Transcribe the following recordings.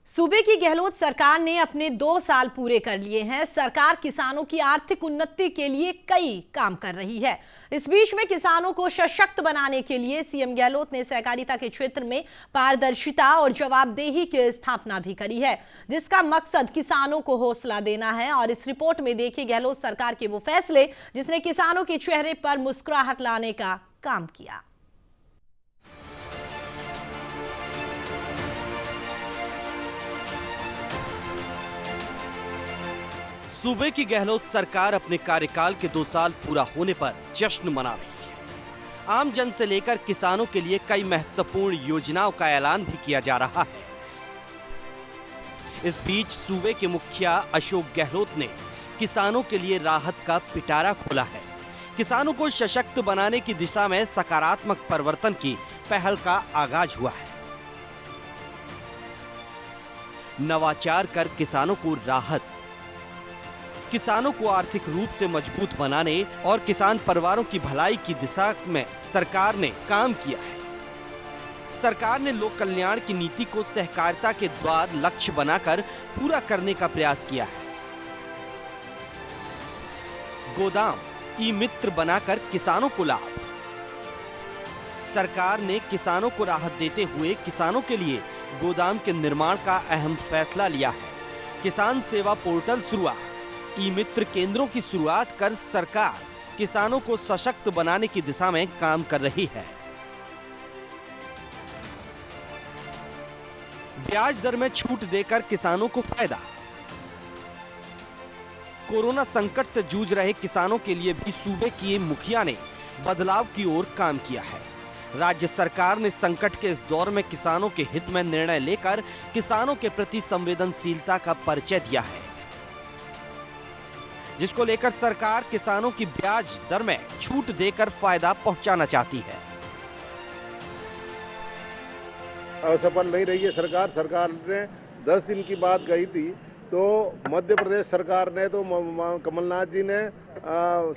सूबे की गहलोत सरकार ने अपने 2 साल पूरे कर लिए हैं। सरकार किसानों की आर्थिक उन्नति के लिए कई काम कर रही है। इस बीच में किसानों को सशक्त बनाने के लिए सीएम गहलोत ने सहकारिता के क्षेत्र में पारदर्शिता और जवाबदेही की स्थापना भी करी है, जिसका मकसद किसानों को हौसला देना है। और इस रिपोर्ट में देखिए गहलोत सरकार के वो फैसले जिसने किसानों के चेहरे पर मुस्कुराहट लाने का काम किया। सूबे की गहलोत सरकार अपने कार्यकाल के 2 साल पूरा होने पर जश्न मना रही है। आम जन से लेकर किसानों के लिए कई महत्वपूर्ण योजनाओं का ऐलान भी किया जा रहा है। इस बीच सूबे के मुखिया अशोक गहलोत ने किसानों के लिए राहत का पिटारा खोला है। किसानों को सशक्त बनाने की दिशा में सकारात्मक परिवर्तन की पहल का आगाज हुआ है। नवाचार कर किसानों को राहत, किसानों को आर्थिक रूप से मजबूत बनाने और किसान परिवारों की भलाई की दिशा में सरकार ने काम किया है। सरकार ने लोक कल्याण की नीति को सहकारिता के द्वार लक्ष्य बनाकर पूरा करने का प्रयास किया है। गोदाम ई मित्र बनाकर किसानों को लाभ। सरकार ने किसानों को राहत देते हुए किसानों के लिए गोदाम के निर्माण का अहम फैसला लिया है। किसान सेवा पोर्टल शुरुआत, ई मित्र केंद्रों की शुरुआत कर सरकार किसानों को सशक्त बनाने की दिशा में काम कर रही है। ब्याज दर में छूट देकर किसानों को फायदा। कोरोना संकट से जूझ रहे किसानों के लिए भी सूबे के मुखिया ने बदलाव की ओर काम किया है। राज्य सरकार ने संकट के इस दौर में किसानों के हित में निर्णय लेकर किसानों के प्रति संवेदनशीलता का परिचय दिया है, जिसको लेकर सरकार किसानों की ब्याज दर में छूट देकर फायदा पहुंचाना चाहती है। असफल नहीं रही है सरकार ने 10 दिन की बात कही थी, तो मध्य प्रदेश सरकार ने तो कमलनाथ जी ने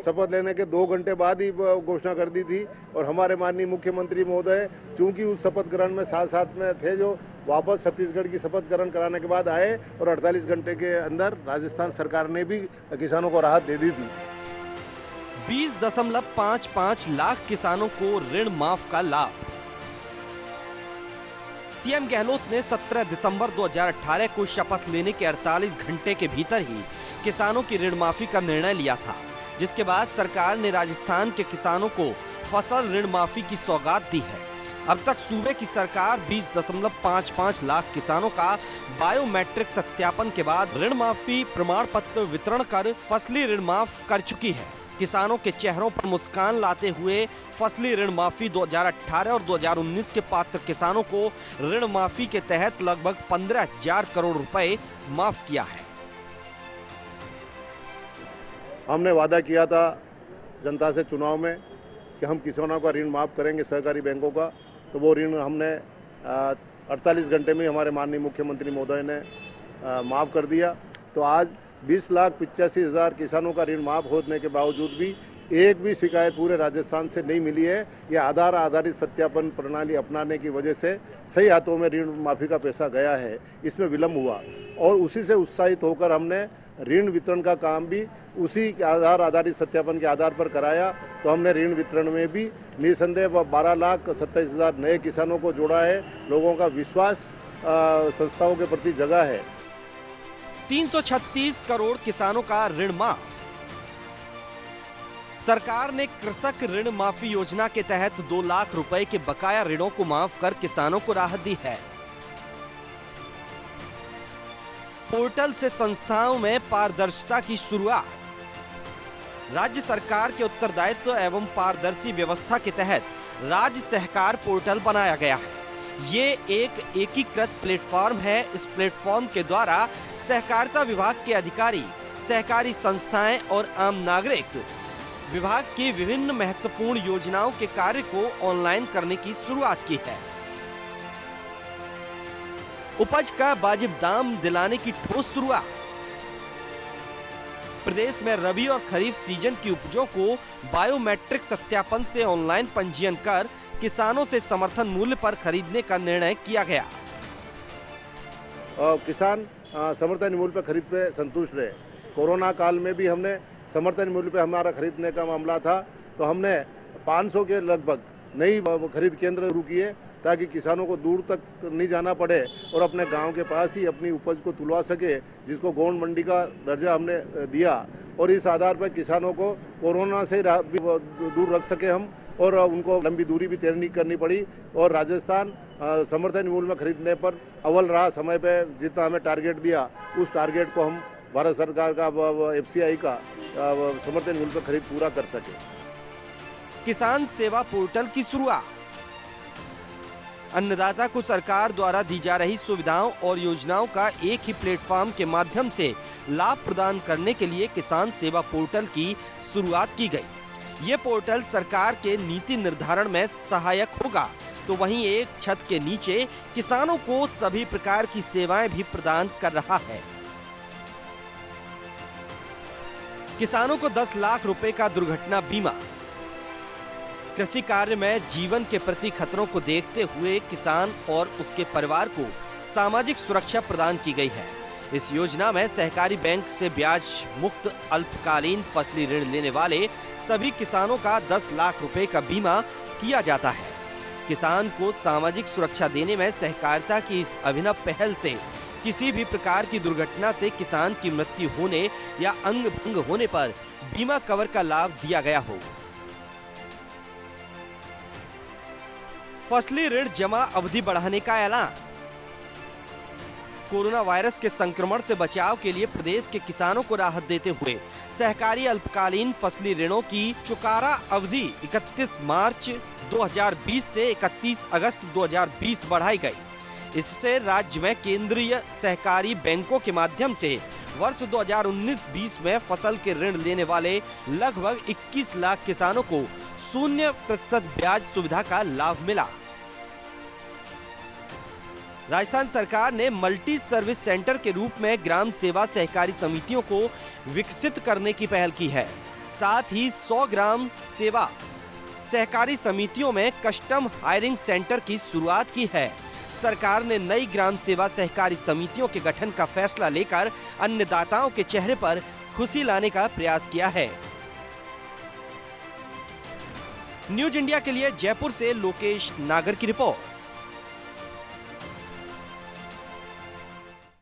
शपथ लेने के 2 घंटे बाद ही घोषणा कर दी थी। और हमारे माननीय मुख्यमंत्री महोदय चूंकि उस शपथ ग्रहण में साथ में थे, जो वापस छत्तीसगढ़ की शपथ ग्रहण कराने के बाद आए और 48 घंटे के अंदर राजस्थान सरकार ने भी किसानों को राहत दे दी थी। 20.55 लाख किसानों को ऋण माफ का लाभ। सीएम गहलोत ने 17 दिसंबर 2018 को शपथ लेने के 48 घंटे के भीतर ही किसानों की ऋण माफी का निर्णय लिया था, जिसके बाद सरकार ने राजस्थान के किसानों को फसल ऋण माफी की सौगात दी है। अब तक सूबे की सरकार 20.55 लाख किसानों का बायोमेट्रिक सत्यापन के बाद ऋण माफी प्रमाण पत्र वितरण कर फसली ऋण माफ कर चुकी है। किसानों के चेहरों पर मुस्कान लाते हुए फसली ऋण माफी 2018 और 2019 के पात्र किसानों को ऋण माफी के तहत लगभग 15,000 करोड़ रुपए माफ किया है। हमने वादा किया था जनता से चुनाव में कि हम किसानों का ऋण माफ करेंगे, सहकारी बैंकों का, तो वो ऋण हमने 48 घंटे में हमारे माननीय मुख्यमंत्री महोदय ने माफ कर दिया। तो आज 20,85,000 किसानों का ऋण माफ होने के बावजूद भी एक भी शिकायत पूरे राजस्थान से नहीं मिली है। ये आधार आधारित सत्यापन प्रणाली अपनाने की वजह से सही हाथों में ऋण माफी का पैसा गया है, इसमें विलम्ब हुआ और उसी से उत्साहित होकर हमने ऋण वितरण का काम भी उसी आधार आधारित सत्यापन के आधार पर कराया। तो हमने ऋण वितरण में भी निसंदेह 12,27,000 नए किसानों को जोड़ा है। लोगों का विश्वास संस्थाओं के प्रति जगा है। 336 करोड़ किसानों का ऋण माफ। सरकार ने कृषक ऋण माफी योजना के तहत 2 लाख रुपए के बकाया ऋणों को माफ कर किसानों को राहत दी है। पोर्टल से संस्थाओं में पारदर्शिता की शुरुआत। राज्य सरकार के उत्तरदायित्व एवं पारदर्शी व्यवस्था के तहत राज्य सहकार पोर्टल बनाया गया है। ये एक एकीकृत प्लेटफॉर्म है। इस प्लेटफॉर्म के द्वारा सहकारिता विभाग के अधिकारी, सहकारी संस्थाएं और आम नागरिक विभाग की विभिन्न महत्वपूर्ण योजनाओं के कार्य को ऑनलाइन करने की शुरुआत की है। उपज का वाजिब दाम दिलाने की ठोस शुरुआत। प्रदेश में रबी और खरीफ सीजन की उपजों को बायोमेट्रिक सत्यापन से ऑनलाइन पंजीयन कर किसानों से समर्थन मूल्य पर खरीदने का निर्णय किया गया। किसान समर्थन मूल्य पर खरीद पे संतुष्ट रहे। कोरोना काल में भी हमने समर्थन मूल्य पे हमारा खरीदने का मामला था, तो हमने 500 के लगभग नई खरीद केंद्र शुरू किए ताकि किसानों को दूर तक नहीं जाना पड़े और अपने गांव के पास ही अपनी उपज को तुलवा सके, जिसको गौण मंडी का दर्जा हमने दिया। और इस आधार पर किसानों को कोरोना से भी दूर रख सके हम, और उनको लंबी दूरी भी तय नहीं करनी पड़ी। और राजस्थान समर्थन मूल्य में खरीदने पर अव्वल रहा। समय पे जितना हमें टारगेट दिया, उस टारगेट को हम भारत सरकार का FCI का समर्थन मूल्य पर खरीद पूरा कर सके। किसान सेवा पोर्टल की शुरुआत। अन्नदाता को सरकार द्वारा दी जा रही सुविधाओं और योजनाओं का एक ही प्लेटफॉर्म के माध्यम से लाभ प्रदान करने के लिए किसान सेवा पोर्टल की शुरुआत की गई। ये पोर्टल सरकार के नीति निर्धारण में सहायक होगा, तो वहीं एक छत के नीचे किसानों को सभी प्रकार की सेवाएं भी प्रदान कर रहा है। किसानों को 10 लाख रुपए का दुर्घटना बीमा। कृषि कार्य में जीवन के प्रति खतरों को देखते हुए किसान और उसके परिवार को सामाजिक सुरक्षा प्रदान की गई है। इस योजना में सहकारी बैंक से ब्याज मुक्त अल्पकालीन फसली ऋण लेने वाले सभी किसानों का 10 लाख रुपए का बीमा किया जाता है। किसान को सामाजिक सुरक्षा देने में सहकारिता की इस अभिनव पहल से किसी भी प्रकार की दुर्घटना से किसान की मृत्यु होने या अंग भंग होने पर बीमा कवर का लाभ दिया गया हो। फसली ऋण जमा अवधि बढ़ाने का ऐलान। कोरोना वायरस के संक्रमण से बचाव के लिए प्रदेश के किसानों को राहत देते हुए सहकारी अल्पकालीन फसली ऋणों की चुकारा अवधि 31 मार्च 2020 से 31 अगस्त 2020 बढ़ाई गई। इससे राज्य में केंद्रीय सहकारी बैंकों के माध्यम से वर्ष 2019-20 में फसल के ऋण लेने वाले लगभग 21 लाख किसानों को 0% ब्याज सुविधा का लाभ मिला। राजस्थान सरकार ने मल्टी सर्विस सेंटर के रूप में ग्राम सेवा सहकारी समितियों को विकसित करने की पहल की है। साथ ही 100 ग्राम सेवा सहकारी समितियों में कस्टम हायरिंग सेंटर की शुरुआत की है। सरकार ने नई ग्राम सेवा सहकारी समितियों के गठन का फैसला लेकर अन्नदाताओं के चेहरे पर खुशी लाने का प्रयास किया है। न्यूज इंडिया के लिए जयपुर से लोकेश नागर की रिपोर्ट।